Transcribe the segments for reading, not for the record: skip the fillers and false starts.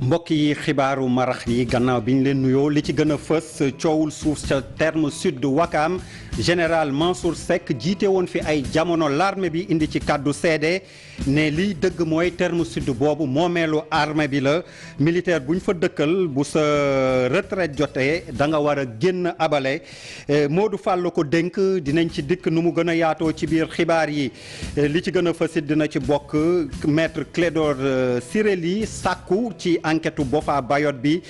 mbokk yi xibaaru marax yi gannaaw bi ñu leen nuyoo li ci gën a fës coowul suuf ca terme sud Ouakam général Mansour Seck jiite woon fi ay jamono l'armée bi indi ci kàddu seede ne liy dëgg mooy terme sud boobu moomeelu armée bi la militaire bu ñu fa dëkkal bu sa retraite jotee da nga war a génn abale Modou Fall ko dénk dinañ ci dikk nu mu gën a yaatoo ci biir xibaar yi li ci gën a fësit dina ci bokk maître Clédor Ciré Ly sàkku ci enquête Boffa Bayotte bi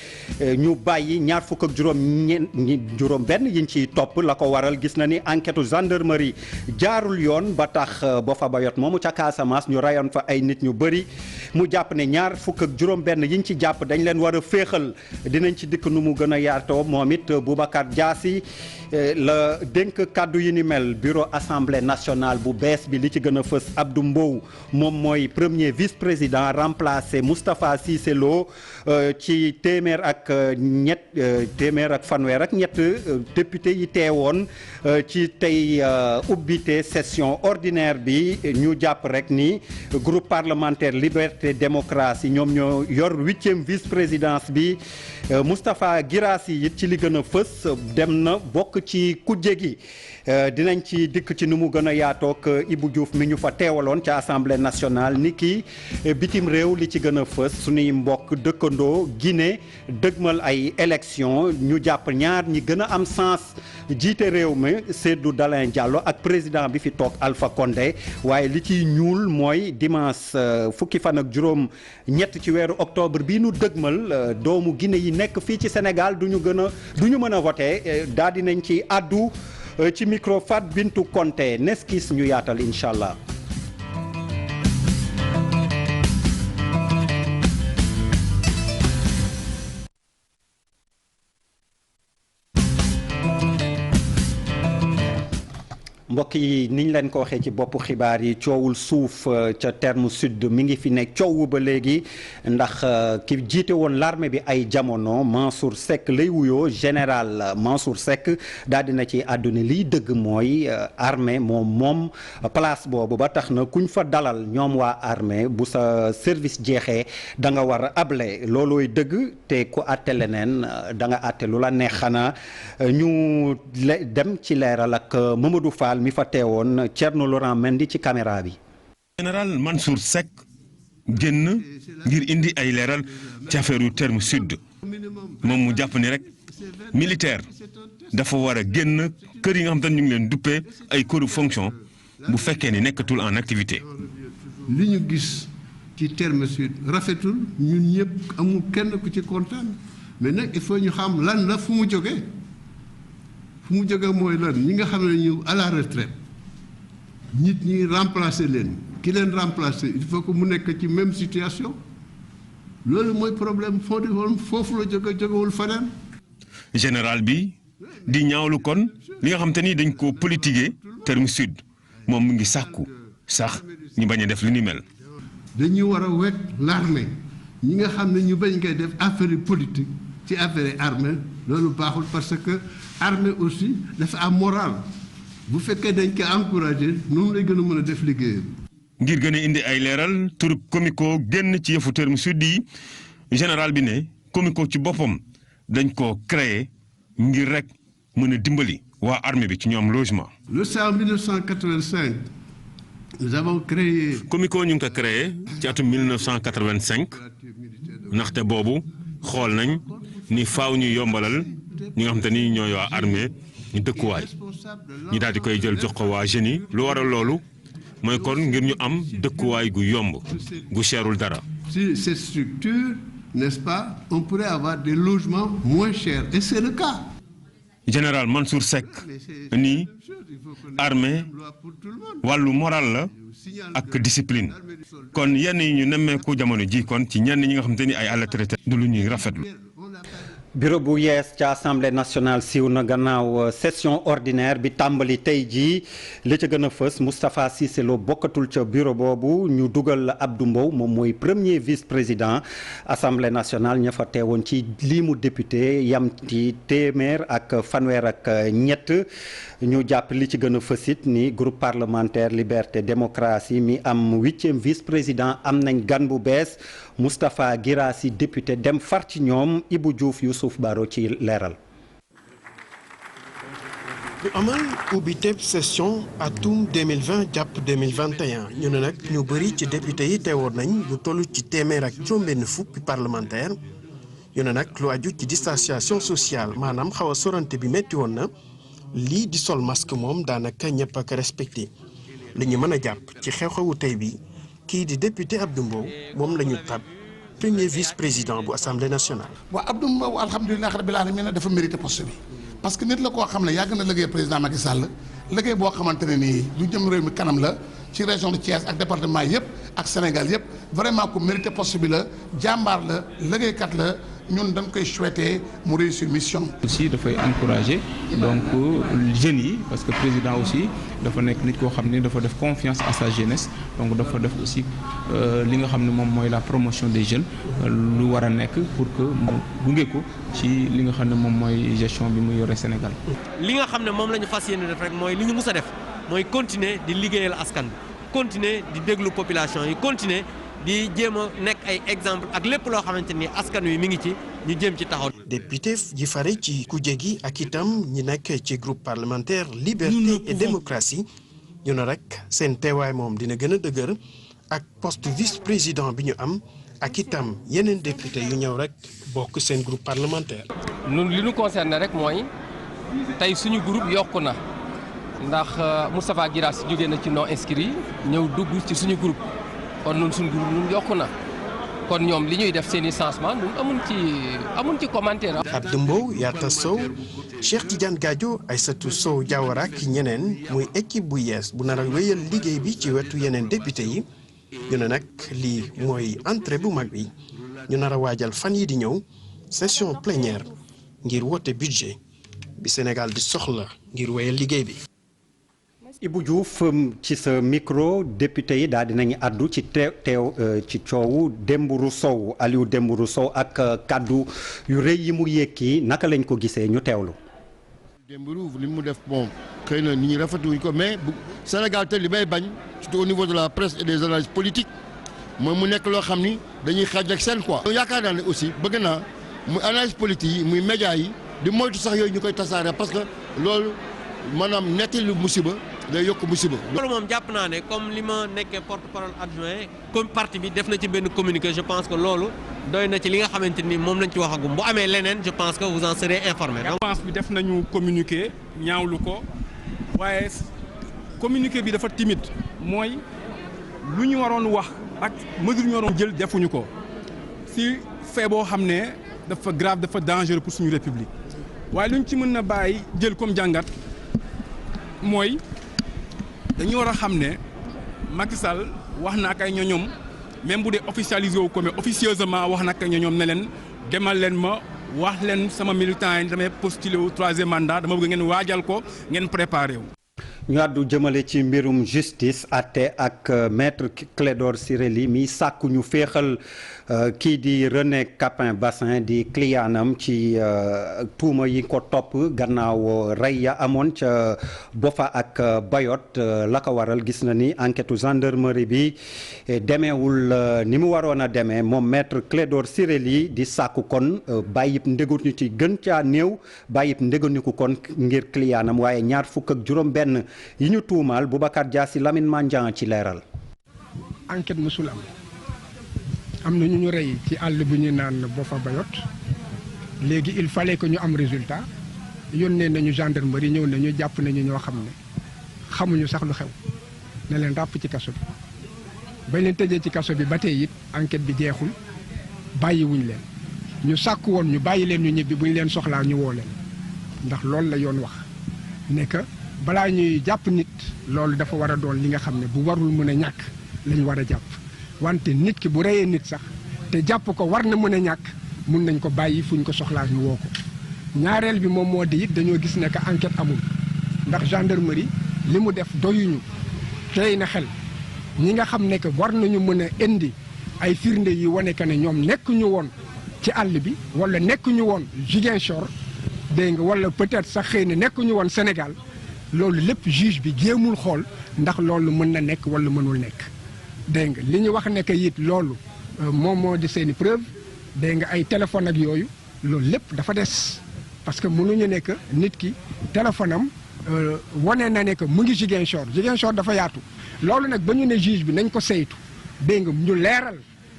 ñu bàyyi ñaar fukk ak juróom benn yiñ ciy topp la ko waral gis na ni enquête gendarmerie jaarul yoon ba tax Boffa Bayotte moomu ca Casamance ñu rayoon fa ay nit ñu bëri mu jàpp ne ñaar fukk ak juróom benn yiñ ci jàpp dañ leen war a féexal dinañ ci dikk nu mu gën a yaatoo moom it Boubacar Diassi la dénk kàddu yi ni mel bureau assemblée nationale bu bees bi li ci gën a fës Abdou Mbow moom mooy premier vice-président remplacé Moustapha Cissé Lo ci téeméer ak fanweer ak ñett député yi teewoon ci tey ubbite session ordinaire bi ñu jàpp rek ni groupe parlementaire liberté démocratie ñoom ñoo yor 8e vice-présidence bi Moustapha Guirassy it ci li gën a fës dem na bokk ci kujje gi dinañ ci dikk ci nu mu gën a yaatoog Ibou Diouf mi ñu fa teewaloon ca assemblée nationale ni ki bitim réew li ci gën a fës suñuy mbokk dëkkandoo Guinée dëgmal ay élection ñu jàpp ñaar ñi gën a am sens jiite réew mi Cellou Dalein Diallo ak président bi fi toog Alpha Condé waaye li ciy ñuul mooy dimanche fukki fan ak juróom ñett ci weeru octobre bii nu dëgmal doomu Guinée yi nekk fii ci Sénégal du ñu mën a voté daal dinañ ci addu ci micro Fat Bintou Konté neskis ñu yaatal incha allah. mbokk yi niñ leen ko waxee ci boppu xibaar yi coowul suuf ca terme sud mi ngi fi ne coow ba léegi ndax ki jiite woon l'armée bi ay jamono Mansour Seck lay wuyoo général Mansour Seck daal dina ci àdduna liy dëgg mooy armée moom place boobu ba tax na kuñ fa dalal ñoom waa armée bu sa service jeexee da nga war a able loolooy dëgg te ku àtte leneen da nga àtte lu la neex xanaa ñu dem ci leeral ak Mamadou Fall mi fa teewoon Thierno Laurent Mendy ci caméra bi. général Mansour Seck génn ngir indi ay leeral ci affaire terme sud moom mu jàpp ni rek militaire dafa war a génn kër yi nga xam te ñu ngi leen duppee ay këru fonction bu fekkee ni nekkatul en activité. li ñu gis ci terme sud rafetul ñun ñëpp amul kenn ku ci kontaan mais nag il faut ñu xam lan la fu mu jógee. fu mu jóge mooy lan ñi nga xam ne ñu à la retraite nit ñi remplacer leen ki leen remplacer il faut que mu nekk ci même situation loolu mooy problème foo di woon foofu la jógewul fanaan général bi di ñaawlu kon li nga xam te ni dañ ko politiquer terme sud moom mu ngi sàkku sax ñu bañ a def li ni mel. dañuy war a wekk l'armée ñi nga xam ne ñu bañ koy def affaire politique ci affaire armée loolu baaxul parce que armée aussi dafa am moral bu fekkee dañ koy encourager noonu lay gën a mën a def liggéeyam. ngir gën a indi ay leeral turub comico génn ci yëfu terme sud yi général bi ne comico ci boppam dañ ko créer ngir rek mën a dimbali waa armée bi ci ñoom logement. Le en 1985 nous avons créé. comico ñu ngi ko créé ci atum 1985 ndaxte boobu xool nañ ni faaw ñu yombalal ñi nga xam te ni ñooy waa armée ñu dëkkuwaay ñu daal di koy jël jox ko waa jeunes yi lu waral loolu mooy kon ngir ñu am dëkkuwaay gu yomb gu cherul dara. Si cette structure n'est-ce pas on pourrait avoir des logements moins chers et c'est le cas. général Mansour Seck nii armée wàllu moral la ak discipline kon yenn yi ñu nemmeeku jamono ji kon ci ñenn ñi nga xam te ni ay à la retraite du lu ñuy rafetlu. bureau bu yees ca assemblée nationale siiw na gannaaw session ordinaire bi tàmbali tey jii li ca gën a fës Moustapha Cissé Lo bokkatul ca bureau boobu ñu dugal Abdou Mbow moom mooy premier vice-président assemblée nationale ña fa teewoon ci liimu député yam ci téeméer ak fanweer ak ñett ñu jàpp li ci gën a fësit ni groupe parlementaire liberté démocratie mi am 8e vice-président am nañ gan bu bees Moustapha Guirassy député dem far ci ñoom Ibou Diouf Youssouf Baro ci leeral. ñu amal ubbiteb session atum 2020 jàpp 2021 ñu ne nag ñu bëri ci député yi teewoon nañ lu toll ci téeméer ak juróom-benn fukki parlementaire ñu ne nag lu aju ci distanciation sociale maanaam xaw a sorante bi métti woon na lii di sol masque moom daanaka ñëpp ak respecté li ñu mën a jàpp ci xew-xewu tey bi kii di député Abdou Mbow moom la ñu tab premier vice-président bu assemblée nationale. waaw Abdou Mbow alhamdulilah rabbil alamin dafa mérité poste bi parce que nit la koo xam ne yàgg na liggéey président Macky Sall liggéey boo xamante ne nii lu jëm réew mi kanam la ci région de Thiès ak département yëpp ak Sénégal yëpp vraiment ku mérité poste bi la jàmbaar la liggéeykat la ñun dañ koy souhaiter mu réussir mission. aussi dafay encourager donc jeunes yi parce que président aussi dafa nekk nit koo xam ne dafa def confiance à sa jeunesse donc dafa def aussi li nga xam ne moom mooy la promotion des jeunes lu war a nekk pour que mu gunge ko ci li nga xam ne moom mooy gestion bi mu yore Sénégal. li nga xam ne moom la ñu fas yéene def rek mooy li ñu mus a def mooy continuer di liggéeyal askan bi continuer di déglu population yi continuer di jéem a nekk ay exemple ak lépp loo xamante ni askan wi mi ngi ci ñu jéem ci taxaw. député ji fare ci kuje gi ak itam ñi nekk ci groupe parlementaire liberté et démocratie ñu ne rek seen teewaay moom dina gën a dëgër ak poste vice-président bi ñu am ak itam yeneen député yu ñëw rek bokk seen groupe parlementaire. ñun li ñu concerné rek mooy tey suñu groupe yokku na ndax Moustapha Guirassy jóge na ci non inscrit ñëw dugg ci suñu groupe. kon ñun suñu groupe ñun yokku na kon ñoom li ñuy def seen i changement ñun amuñ ci commentaire. Abdou Mbow Yatta Sow Cheikh Tidiane Gadio Aïssatou Sow Diawara ak ñeneen muy équipe bu yees bu nar a wéyal liggéey bi ci wetu yeneen député yi ñu ne nag lii mooy entrée bu mag bi ñu nar a waajal fan yi di ñëw session plénière ngir wote budget bi Sénégal di soxla ngir wéyal liggéey bi. Ibou Diouf ci sa micro député yi daal dinañu àddu ci teew ci coowu Dembourou Sow Aliou Dembourou Sow ak kaddu yu rëy yi mu yëkki naka lañ ko gisee ñu teewlu. Dembourou li mu def bon xëy na nit ñi rafetuwuñ ko mais bu Sénégal te li may bañ surtout au niveau de la presse et des analyses politiques mooy mu nekk loo xam ni dañuy xaaj ak seen quoi. yaakaar naa ne aussi bëgg naa muy analyse politique yi muy média yi di moytu sax yooyu ñu koy tasaare parce que loolu maanaam nettali musiba. day yokk musiba. loolu moom jàpp naa ne comme li ma nekkee porte-parole adjoint comme parti bi def na ci benn communiqué je pense que loolu doy na ci li nga xamante ni moom lañ ci waxagum bu amee leneen je pense que vous en serez informé. pense bi def nañu communiqué ñaawlu ko waaye communiqué bi dafa timide mooy lu ñu waroon wax ak mesure ñu waroon jël defuñu ko si fait boo xam ne dafa grave dafa dangereux pour suñu république waaye lu ñu ci mën na bàyyi jël comme jàngat mooy. dañu war a xam ne Macky Sall wax na ak ay ñoñom même bu dee officialisé wu ko mais officieusement wax na ak ay ñoñom ne leen demal leen ma wax leen sama militant yi damay postulé wu 3e mandat dama bëgg ngeen waajal ko ngeen préparé wu. ñu àddu jëmale ci mbirum justice atte ak maître Clédor Ciré Ly mi sàkku ñu féexal kii di René Capain Bassin di clientam ci tuuma yi ko topp gannaaw rey ya amoon ca Bofa ak Bayot la ko waral gis na ni enquête gendarmerie bi demeewul ni mu waroon a demee moom maître Clédor Ciré Ly di sàkku kon bàyyib ndéganu ci gën caa néew bàyyib ndéganiku kon ngir clientam waaye ñaar fukk ak juróom benn yi ñu tuumaal Boubacar Diassi Lamine Mandian ci leeral. enquête musul am na ñu rey ci àll bi ñu naan Bofa Bayot léegi il fallait que ñu am résultat yónnee nañu gendarmerie ñëw nañu jàpp nañu ñoo xam ne xamuñu sax lu xew ne leen ràpp ci kaso bi bañ leen tëjee ci kaso bi ba tey it enquête bi jeexul bàyyiwuñ leen ñu sàkku woon ñu bàyyi leen ñu ñibbi bu ñu leen soxlaa ñu woo leen ndax loolu la yoon wax ne que balaa ñuy jàpp nit loolu dafa war a doon li nga xam ne bu warul mën a ñàkk lañ war a jàpp wante nit ki bu reyee nit sax te jàpp ko war na mën a ñàkk mun nañ ko bàyyi fu ñu ko soxlaa ñu woo ko ñaareel bi moom moo di it dañoo gis ne que enquête amul ndax gendarmerie li mu def doyuñu tey na xel ñi nga xam ne que war nañu mën a indi ay firnde yi wane que ne ñoom nekkuñu woon ci àll bi wala nekkuñu woon Ziguinchor dégg nga wala peut-être sax xëy na nekkuñu woon Sénégal loolu lépp juge bi jéemul xool ndax loolu mën na nekk wala mënul nekk dégg nga li ñu wax ne que it loolu moom moo di seeni preuve dégg nga ay téléphone ak yooyu loolu lépp dafa des parce que mënuñu ne que nit ki téléphone am wane na ne que mu ngi Ziguinchor dafa yaatu loolu nag ba ñu ne juge bi nañ ko saytu dégg nga ñu leeral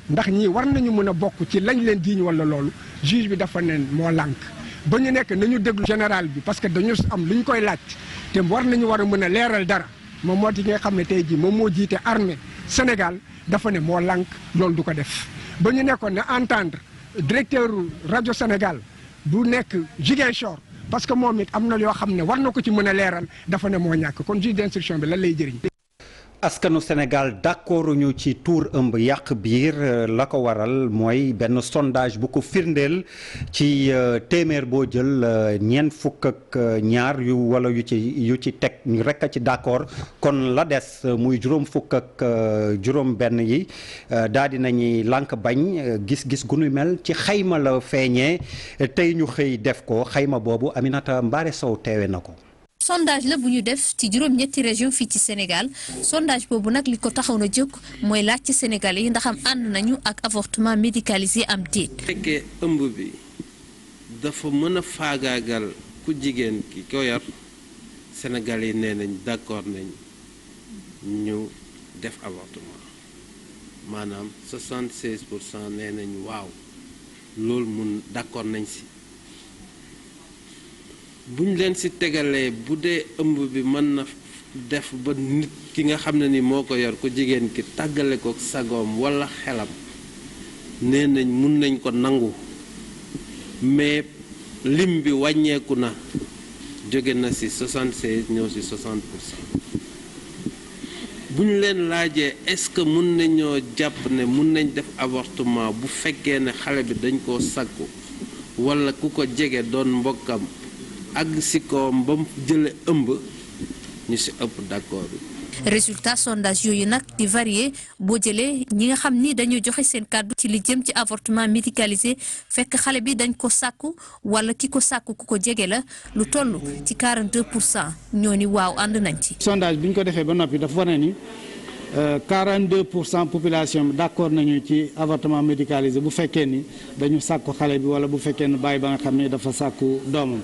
ndax ñii war nañu mën a bokk ci lañ leen jiiñ wala loolu juge bi dafa ne moo lànk ba ñu nekk nañu déglu général bi parce que dañu am lu ñu koy laaj te war nañu war a mën a leeral dara moom moo di nga xam ne tey jii moom moo jiite armée Sénégal dafa ne moo lànk loolu du ko def ba ñu nekkoon ne entendre directeur rajo Sénégal bu nekk Ziguinchor parce que moom it am na yoo xam ne war na ko ci mën a leeral dafa ne moo ñàkk kon juge d'instruction bi lan lay jëriñ. askanu Sénégal d'accord ñu ci tuur ëmb yàq biir la ko waral mooy benn sondage bu ko firndeel ci téeméer boo jël ñeent fukk ak ñaar yu wala yu ci teg ñu rekk a ci d'accord kon la des muy juróom fukk ak juróom benn yi daal di nañuy lànk bañ gis-gis gu nu mel ci xayma la feeñee tey ñu xëy def ko xayma boobu Aminata Mbaare Sow teewe na ko. sondage la bu ñu def ci juróom-ñetti région fii ci Sénégal sondage boobu nag li ko taxaw na jóg mooy laaj ci Sénégalais yi ndax am ànd nañu ak avortement médicalisé am déet. fekkee ëmb bi dafa mën a faagaagal ku jigéen ki ko yor Sénégalais yi nee nañ d'accord nañ ñu def avortement maanaam 76% nee nañ waaw loolu mun d'accord nañ si. buñ leen ci tegalee bu dee ëmb bi mën na def ba nit ki nga xam ne ni moo ko yor ku jigéen ki tàggale ko sagoom walla xelam nee nañ mun nañ ko nangu mais lim bi wàññeeku na jóge na ci 76 ñëw ci 60%. buñ leen laajee est-ce que mun nañoo jàpp ne mun nañ def avortement bu fekkee ne xale bi dañ koo sakku walla ku ko jege doon mbokkam àgg si kawam ba mu jële ëmb ñu si ëpp d'accord. résultat sondage yooyu nag di varier boo jëlee ñi nga xam ni dañoo joxe seen kàddu ci li jëm ci avortement médicalisé fekk xale bi dañ ko sàkku wala ki ko sàkku ku ko jege la lu toll ci 42% ñoo ni waaw ànd nañ ci. sondage bi ñu ko defee ba noppi dafa wane ni 42% population bi d'accord nañu ci avortement médicalisé bu fekkee ni dañu sàkku xale bi wala bu fekkee ni bàyyi ba nga xam ne dafa sàkku doomam.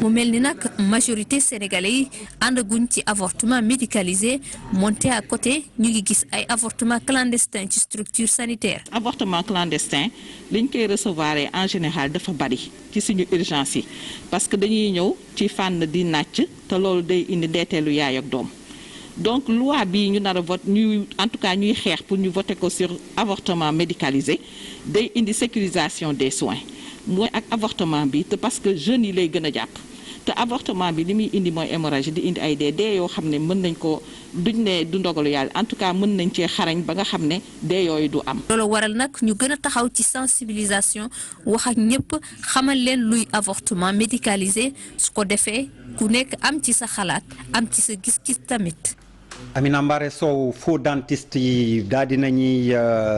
mu mel ni nag majorité sénégalais yi àndaguñ ci avortement médicalisé monté à côté ñu ngi gis ay avortement clandestin ci structure sanitaire. avortement clandestin liñ koy recevoir en général dafa bari ci suñu urgence yi parce que dañuy ñëw ci fànn di nàcc te loolu day indi ndeeteelu yaay ak doom. donc loi bi ñu nar a vote ñuy en tout cas ñuy xeex pour ñu voter ko sur avortement médicalisé day indi sécurisation des soins mooy ak avortement bi te parce que jeunes yi lay gën a jàpp te avortement bi li muy indi mooy hémorragie di indi ay dee yoo xam ne mën nañ ko duñ ne du ndogalu yàlla en tout cas mën nañ cee xarañ ba nga xam ne dee yooyu du am. loolu waral nag ñu gën a taxaw ci sensibilisation wax ak ñëpp xamal leen luy avortement médicalisé su ko defee ku nekk am ci sa xalaat am ci sa gis-gis tamit. Amina Mbaare Sow faux dentiste yi daal di nañuy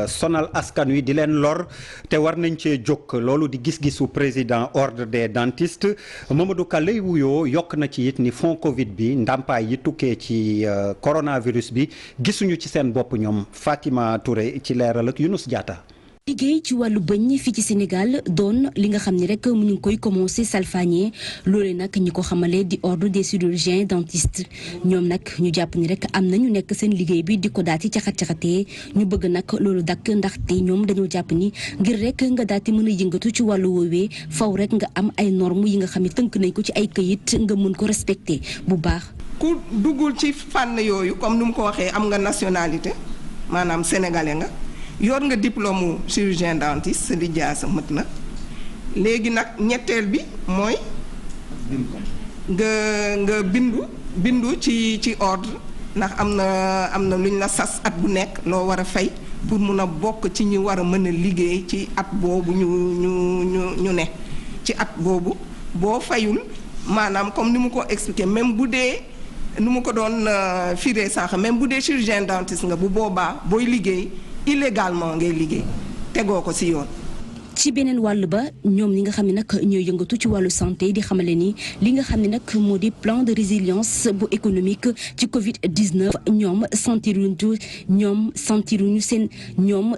sonal askan wi di leen lor te war nañ cee jóg loolu di gis-gisu président ordre des dentistes Mamadou Ka lay wuyoo yokk na ci it ni fond Covid bi ndàmpaay yi tukkee ci coronavirus bi gisuñu ci seen bopp ñoom Fatima Touré ci leeral ak Younous Diatta. liggéey ci wàllu bëñ fii ci Sénégal doon li nga xam ne rek mu ngi koy commencé salfaañe loole nag ñi ko xamale di ordre des chirurgiens dentistes ñoom nag ñu jàpp ni rek am na ñu nekk seen liggéey bi di ko daal di caxat-caxatee ñu bëgg nag loolu dakk ndaxte ñoom dañoo jàpp ni ngir rek nga daal di mën a yëngatu ci wàllu woowee faw rek nga am ay normes yi nga xam ne tënk nañ ko ci ay këyit nga mën ko respecté bu baax. ku duggul ci fànn yooyu comme nu mu ko waxee am nga nationalité maanaam sénégalais nga. yor nga diplôme chirurgien dentiste sa lijaasa mët na léegi nag ñetteel bi mooy nga bindu ci ordre ndax am na lu ñu la sas at bu nekk loo war a fay pour mun a bokk ci ñi war a mën a liggéey ci at boobu ñu ne ci at boobu boo fayul maanaam comme ni mu ko expliqué même bu dee nu mu ko doon firee sànq même bu dee chirurgien dentiste nga bu boobaa booy liggéey illégalement ngay liggéey tegoo ko ci yoon. ci beneen wàll ba ñoom ñi nga xam ne nag ñooy yëngatu ci wàllu santé di xamale ni li nga xam ne nag moo di plan de résilience bu économique ci Covid 19 ñoom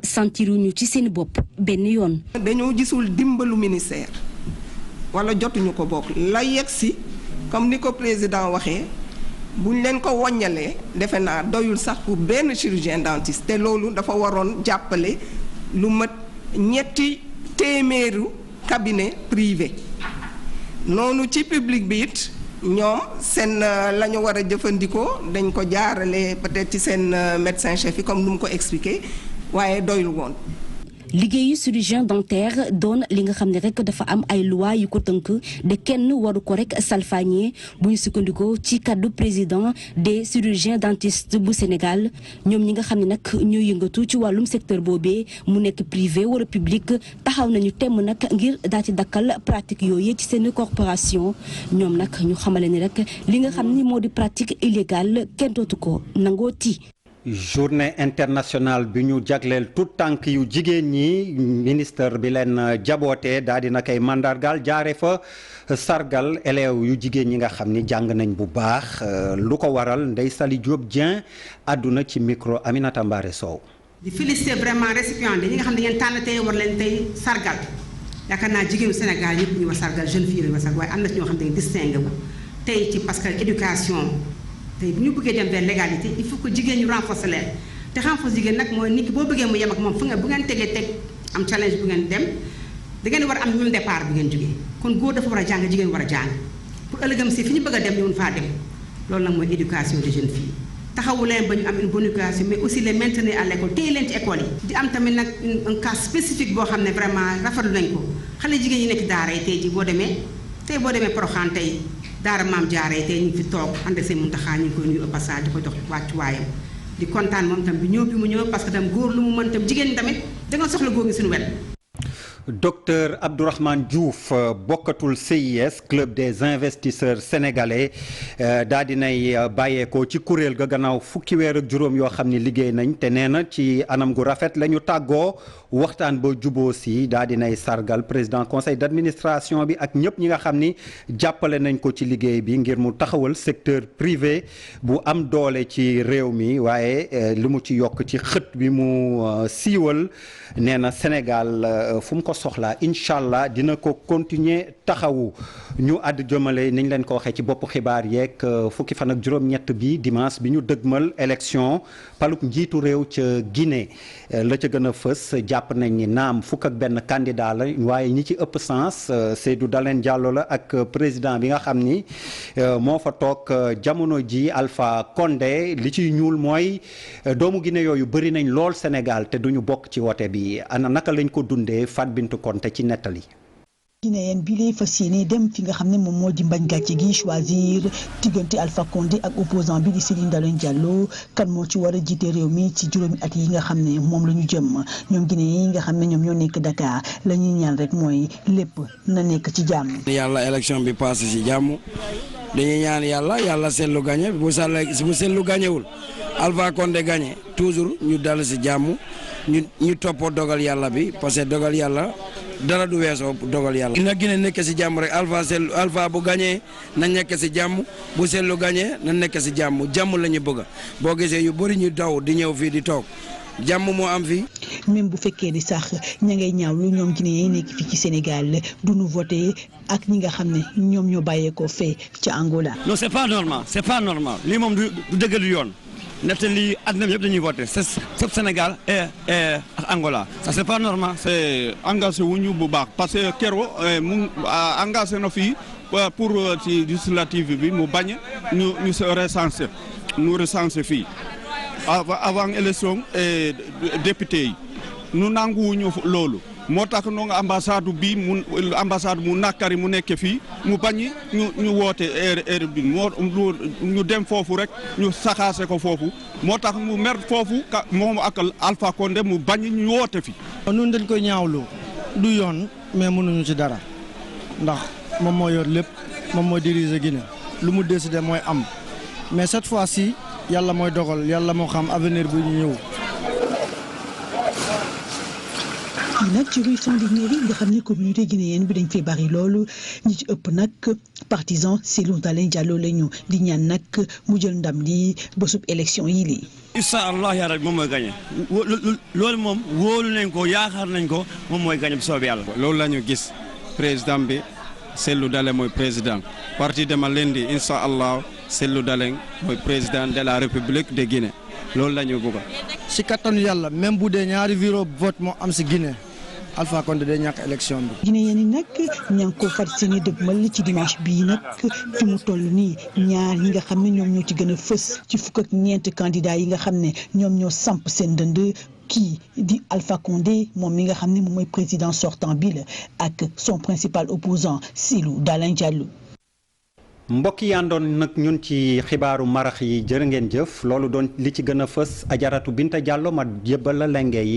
sentiruñu ci seen bopp benn yoon. dañoo gisul dimbalu ministère wala jotuñu ko bokk la yegg si comme ni ko président waxee buñ leen ko woññalee defe naa doyul sax pour benn chirurgien dentiste te loolu dafa waroon jàppale lu mat ñetti téeméeru cabinet privé noonu ci public bi it ñoom seen la ñu war a jëfandikoo dañ ko jaarale peut-être ci seen médecin chef yi comme nu mu ko expliqué waaye doyul woon. liggéeyu chirurgien dentaire doon li nga xam ne rek dafa am ay loi yu ko tënk de kenn waru ko rek salfaañee bu ñu sukkandikoo ci kaddu président des chirurgiens dentistes bu Sénégal ñoom ñi nga xam ne nag ñoo yëngatu ci wàllum secteur boobee mu nekk privé wala public taxaw nañu temm nag ngir daal ci dakkal pratique yooyu ci seen corporation ñoom nag ñu xamale ni rek li nga xam ni moo di pratique illégale kenn dootu ko nangoo ti. journée internationale bi ñu jagleel tout tànk yu jigéen ñi ministre bi leen jabootee daal dina koy mandargaal jaare fa sargal élèves yu jigéen ñi nga xam ni jàng nañ bu baax lu ko waral Ndeye Saly Diop Dieng àdduna ci micro Aminata Mbare Sow. di féliciter vraiment récipiendaires yi nga xam ne ngeen tànn tey war leen tey sargal yaakaar naa jigéenu Sénégal yëpp ñu war sargal jeune fille la war sargal waaye am na ci ñoo xam ne distingué wu tey ci parce que éducation. tey bu ñu bëggee dem vers l'égalité il faut que jigéen ñu renforcer leen te renforcer jigéen nag mooy nit ki boo bëggee mu yem ak moom fu nga bu ngeen tegee teg am challenge bu ngeen dem da ngeen war a am même départ bu ngeen jógee kon góor dafa war a jàng jigéen war a jàng pour ëllëgam si fi ñu bëgg a dem ñu mun faa dem loolu nag mooy éducation des jeunes filles taxawu leen ba ñu am une bonne éducation mais aussi les maintenir à l'école téye leen ci école yi di am tamit nag un cas spécifique boo xam ne vraiment rafetlu nañ ko xale jigéen yi nekk daara yi tey ji boo demee Porokhane tey daara maam jaaree tey ñu ngi fi toog ànd ak seen Muntaxa ñu ngi koy nuyu au passage di ko jox wàccuwaayam di kontaan moom tam bi mu ñëw parce que tam góor lu mu mën tam jigéen ñi tamit da nga soxla góor ngi suñu wet. Docteur Abdourahmane Diouf bokkatul CIS club des investisseurs sénégalais daa dinay bàyyeekoo ci kuréel ga gannaaw fukki weer ak juróom yoo xam ni liggéey nañ te nee na ci anam gu rafet la ñu tàggoo waxtaan ba juboo si daa dinay sargal président conseil d'administration bi ak ñëpp ñi nga xam ni jàppale nañ ko ci liggéey bi ngir mu taxawal secteur privé bu am doole ci réew mi waaye li mu ci yokk ci xët bi mu siiwal nee na Sénégal fu mu ko soxlaa incha allah dina ko continuer taxawu ñu àdd jëmale niñ leen ko waxee ci bopp xibaar yeeg fukki fan ak juróom-ñett bi dimanche bi ñu dëgmal élection paluk njiitu réew ca Guinée la ca gën a fës jàpp nañ ni naam fukk ak benn candidat la waaye ñi ci ëpp sens Seydou Dalein Diallo la ak président bi nga xam ni moo fa toog jamono ji Alpha Condé li ciy ñuul mooy doomu Guinée yooyu bëri nañ lool Sénégal te duñu bokk ci wote bi ana naka lañ ko dundee Fat Bintou Konté ci nettali. Guinéen bi lay fas yéene dem fi nga xam ne moom moo di mbañ gàcce gi choisir diggante Alpha Condé ak opposant bi di Seydou Dalein Diallo kan moo ci war a jiite réew mi ci juróomi at yi nga xam ne moom la ñu jëm ñoom Guinéen yi nga xam ne ñoom ñoo nekk Dakar la ñuy ñaan rek mooy lépp na nekk ci jàmm. yàlla élection bi passé ci jàmm dañuy ñaan yàlla seetlu gagné bu seetlu gagnéwul Alpha Condé gagné toujours ñu dal ci jàmm ñu toppoo dogal yàlla bi parce que dogal yàlla. dara du weesoo dogal yàlla. na Guinée nekk ci jàmm rek Alpha bu gagné na nekk ci jàmm bu seetlu gagné na nekk ci jàmm la ñu bëgg boo gisee yu bëri ñu daw di ñëw fii di toog jàmm moo am fii. même bu fekkee ni sax ña ngay ñaawlu ñoom Guinée yi nekk fii ci Sénégal du ñu voté ak ñi nga xam ne ñoom ñoo bàyyeekoo fee ca Angola. non c'est pas normal lii moom du dëgg du yoon. ndaxte lii àddina bi yëpp dañuy voté c'est Sénégal et ak Angola ça c'est pas normal. c'est engagé wuñu bu baax parce que Kero mu engagé na fii pour ci législative bi mu bañ ñu se recenser fii avant élection député yi ñu nanguwuñu loolu moo tax no nga ambassade bi mu ambassade mu nakari mu nekk fii mu bañi ñu woote heure bi ñu dem foofu rek ñu saxaase ko foofu moo tax mu mer foofu moom ak Alpha Condé mu bañi ñu woote fi ñun dañ koy ñaawlu du yoon mais mënuñu ci dara ndax moom moo yor lépp moom mooy diriger Guinée lu mu décider mooy am mais cette fois-ci yàlla mooy dogal yàlla moo xam avenir bu ñu ñëw. ñi nag ci rue Sandiniéry nga xam ne communauté guinéenne bi dañ fay bari loolu ñi ci ëpp nag partisan Cellou Dalein Diallo la ñu di ñaan nag mu jël ndam li bésub élection yi lii. incha allah yaa rabbi moom mooy gagné loolu moom wóolu nañ ko yaakaar nañ ko moom mooy gagné bu soobee yàlla. loolu la ñu gis président bi Cellou Dalein mooy président parti dema lendi incha allah Cellou Dalein mooy président de la république de Guinée loolu la ñu bëgg. si kattanu yàlla même bu dee ñaari bureau vote moo am si Guinée Alpha Condé day ñàkk élection bi. Guinéen yi nag ña ngi ko far seen i dëgmal ci dimanche bii nag fi mu toll nii ñaar yi nga xam ne ñoom ñoo ci gën a fës ci fukk ak ñeent candidats yi nga xam ne ñoom ñoo samp seen dënd kii di Alpha Condé moom mi nga xam ne moom mooy président sortant bi la ak son principal opposant Cellou Dalein Diallo. mbokk yi àndoon nag ñun ci xibaaru marax yi jërë ngeen jëf loolu doon li ci gën a fës Ajaratu Binta Diallo ma jébbal la lenge yi.